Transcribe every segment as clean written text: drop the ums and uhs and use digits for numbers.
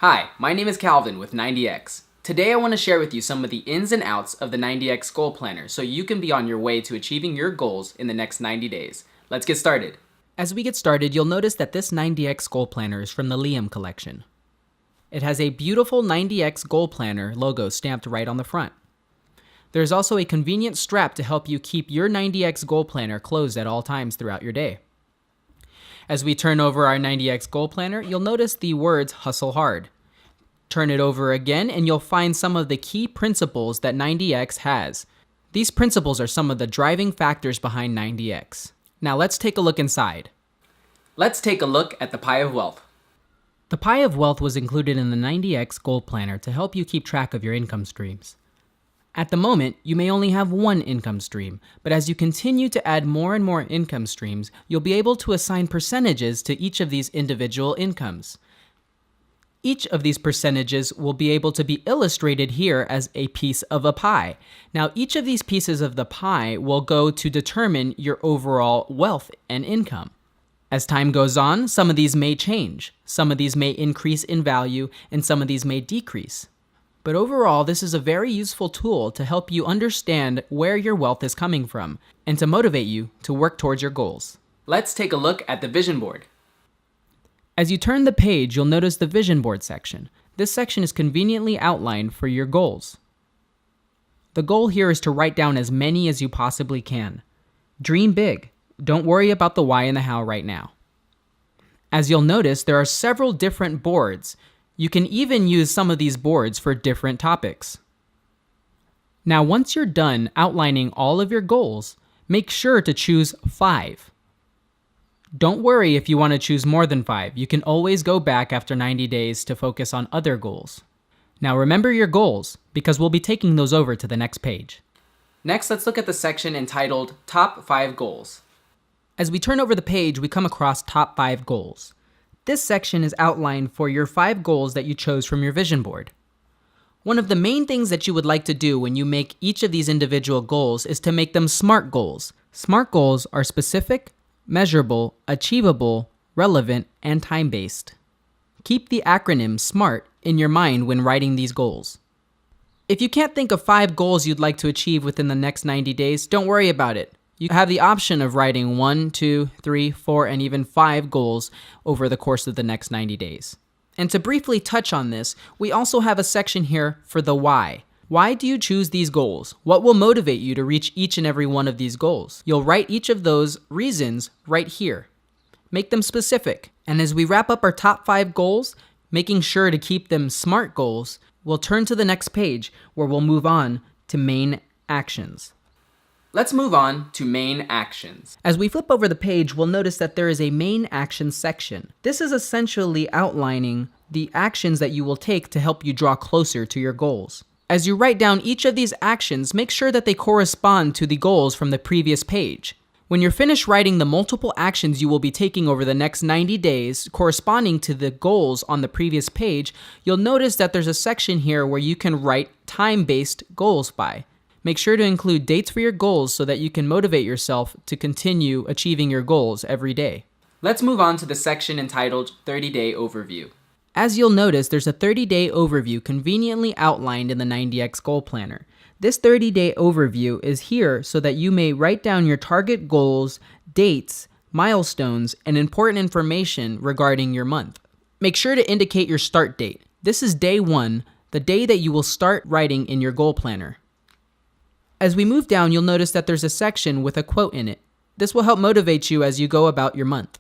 Hi, my name is Calvin with 90X. Today I want to share with you some of the ins and outs of the 90X Goal Planner so you can be on your way to achieving your goals in the next 90 days. Let's get started. As we get started, you'll notice that this 90X Goal Planner is from the Liam collection. It has a beautiful 90X Goal Planner logo stamped right on the front. There's also a convenient strap to help you keep your 90X Goal Planner closed at all times throughout your day. As we turn over our 90X Goal Planner, you'll notice the words "Hustle Hard." Turn it over again and you'll find some of the key principles that 90X has. These principles are some of the driving factors behind 90X. Now let's take a look inside. Let's take a look at the Pie of Wealth. The Pie of Wealth was included in the 90X Goal Planner to help you keep track of your income streams. At the moment, you may only have one income stream, but as you continue to add more and more income streams, you'll be able to assign percentages to each of these individual incomes. Each of these percentages will be able to be illustrated here as a piece of a pie. Now, each of these pieces of the pie will go to determine your overall wealth and income. As time goes on, some of these may change, some of these may increase in value, and some of these may decrease. But overall, this is a very useful tool to help you understand where your wealth is coming from and to motivate you to work towards your goals. Let's take a look at the vision board. As you turn the page, you'll notice the vision board section. This section is conveniently outlined for your goals. The goal here is to write down as many as you possibly can. Dream big. Don't worry about the why and the how right now. As you'll notice, there are several different boards. You can even use some of these boards for different topics. Now, once you're done outlining all of your goals, make sure to choose 5. Don't worry if you want to choose more than 5. You can always go back after 90 days to focus on other goals. Now remember your goals, because we'll be taking those over to the next page. Next, let's look at the section entitled Top 5 Goals. As we turn over the page, we come across Top 5 Goals. This section is outlined for your 5 goals that you chose from your vision board. One of the main things that you would like to do when you make each of these individual goals is to make them SMART goals. SMART goals are specific, measurable, achievable, relevant, and time-based. Keep the acronym SMART in your mind when writing these goals. If you can't think of 5 goals you'd like to achieve within the next 90 days, don't worry about it. You have the option of writing 1, 2, 3, 4, and even 5 goals over the course of the next 90 days. And to briefly touch on this, we also have a section here for the why. Why do you choose these goals? What will motivate you to reach each and every one of these goals? You'll write each of those reasons right here. Make them specific. And as we wrap up our top 5 goals, making sure to keep them SMART goals, we'll turn to the next page where we'll move on to main actions. Let's move on to main actions. As we flip over the page, we'll notice that there is a main action section. This is essentially outlining the actions that you will take to help you draw closer to your goals. As you write down each of these actions, make sure that they correspond to the goals from the previous page. When you're finished writing the multiple actions you will be taking over the next 90 days corresponding to the goals on the previous page, you'll notice that there's a section here where you can write time-based goals by. Make sure to include dates for your goals so that you can motivate yourself to continue achieving your goals every day. Let's move on to the section entitled 30-Day Overview. As you'll notice, there's a 30-day overview conveniently outlined in the 90X Goal Planner. This 30-day overview is here so that you may write down your target goals, dates, milestones, and important information regarding your month. Make sure to indicate your start date. This is day 1, the day that you will start writing in your goal planner. As we move down, you'll notice that there's a section with a quote in it. This will help motivate you as you go about your month.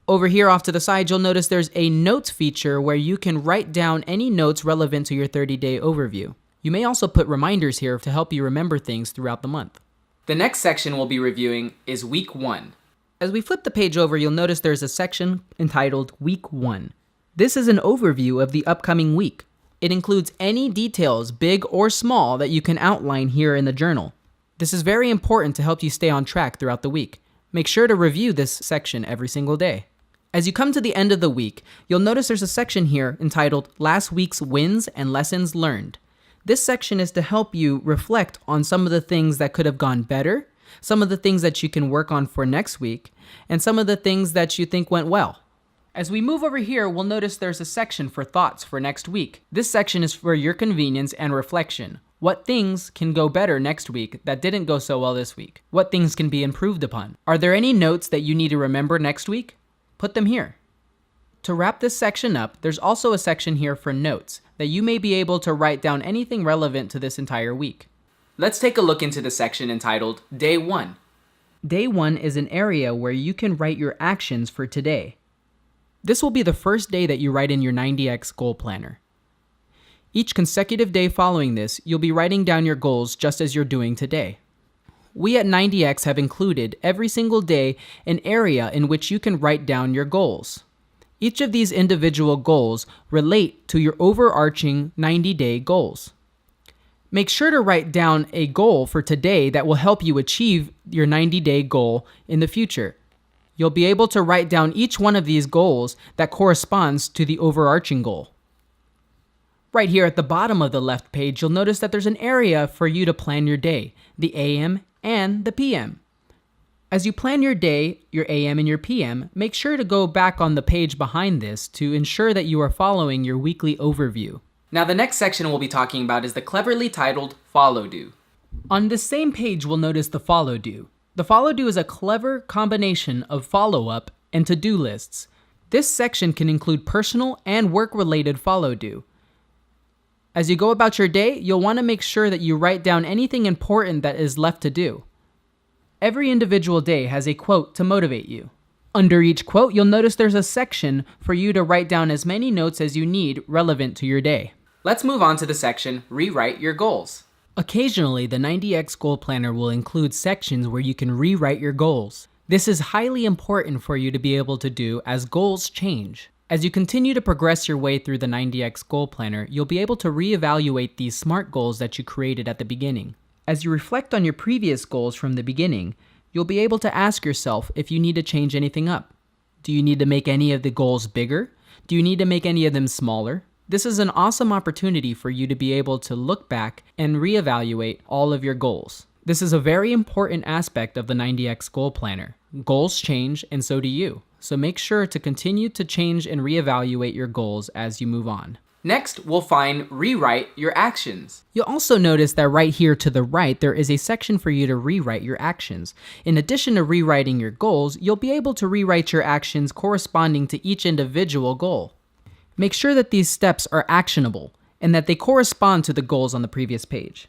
Over here off to the side, you'll notice there's a notes feature where you can write down any notes relevant to your 30-day overview. You may also put reminders here to help you remember things throughout the month. The next section we'll be reviewing is Week 1. As we flip the page over, you'll notice there's a section entitled Week 1. This is an overview of the upcoming week. It includes any details, big or small, that you can outline here in the journal. This is very important to help you stay on track throughout the week. Make sure to review this section every single day. As you come to the end of the week, you'll notice there's a section here entitled Last Week's Wins and Lessons Learned. This section is to help you reflect on some of the things that could have gone better, some of the things that you can work on for next week, and some of the things that you think went well. As we move over here, we'll notice there's a section for thoughts for next week. This section is for your convenience and reflection. What things can go better next week that didn't go so well this week? What things can be improved upon? Are there any notes that you need to remember next week? Put them here. To wrap this section up, there's also a section here for notes that you may be able to write down anything relevant to this entire week. Let's take a look into the section entitled Day 1. Day 1 is an area where you can write your actions for today. This will be the first day that you write in your 90X goal planner. Each consecutive day following this, you'll be writing down your goals just as you're doing today. We at 90X have included every single day an area in which you can write down your goals. Each of these individual goals relate to your overarching 90-day goals. Make sure to write down a goal for today that will help you achieve your 90-day goal in the future. You'll be able to write down each one of these goals that corresponds to the overarching goal. Right here at the bottom of the left page, you'll notice that there's an area for you to plan your day, the AM and the PM. As you plan your day, your AM and your PM, make sure to go back on the page behind this to ensure that you are following your weekly overview. Now the next section we'll be talking about is the cleverly titled Follow Do. On this same page, we'll notice the Follow Do. The Follow Do is a clever combination of follow-up and to-do lists. This section can include personal and work-related follow do. As you go about your day, you'll want to make sure that you write down anything important that is left to do. Every individual day has a quote to motivate you. Under each quote, you'll notice there's a section for you to write down as many notes as you need relevant to your day. Let's move on to the section Rewrite Your Goals. Occasionally, the 90X Goal Planner will include sections where you can rewrite your goals. This is highly important for you to be able to do as goals change. As you continue to progress your way through the 90X Goal Planner, you'll be able to reevaluate these SMART goals that you created at the beginning. As you reflect on your previous goals from the beginning, you'll be able to ask yourself if you need to change anything up. Do you need to make any of the goals bigger? Do you need to make any of them smaller? This is an awesome opportunity for you to be able to look back and reevaluate all of your goals. This is a very important aspect of the 90X Goal Planner. Goals change, and so do you. So make sure to continue to change and reevaluate your goals as you move on. Next, we'll find Rewrite Your Actions. You'll also notice that right here to the right, there is a section for you to rewrite your actions. In addition to rewriting your goals, you'll be able to rewrite your actions corresponding to each individual goal. Make sure that these steps are actionable and that they correspond to the goals on the previous page.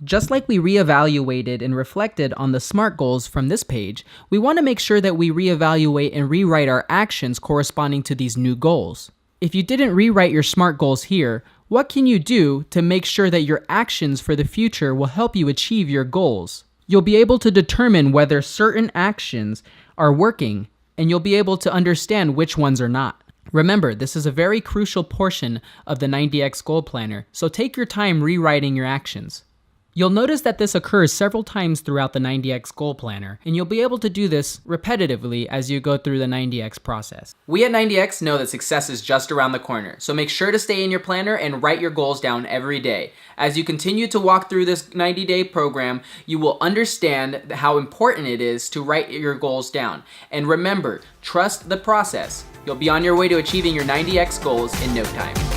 Just like we reevaluated and reflected on the SMART goals from this page, we want to make sure that we reevaluate and rewrite our actions corresponding to these new goals. If you didn't rewrite your SMART goals here, what can you do to make sure that your actions for the future will help you achieve your goals? You'll be able to determine whether certain actions are working, and you'll be able to understand which ones are not. Remember, this is a very crucial portion of the 90X Goal Planner, so take your time rewriting your actions. You'll notice that this occurs several times throughout the 90X Goal Planner, and you'll be able to do this repetitively as you go through the 90X process. We at 90X know that success is just around the corner, so make sure to stay in your planner and write your goals down every day. As you continue to walk through this 90-day program, you will understand how important it is to write your goals down. And remember, trust the process. You'll be on your way to achieving your 90X goals in no time.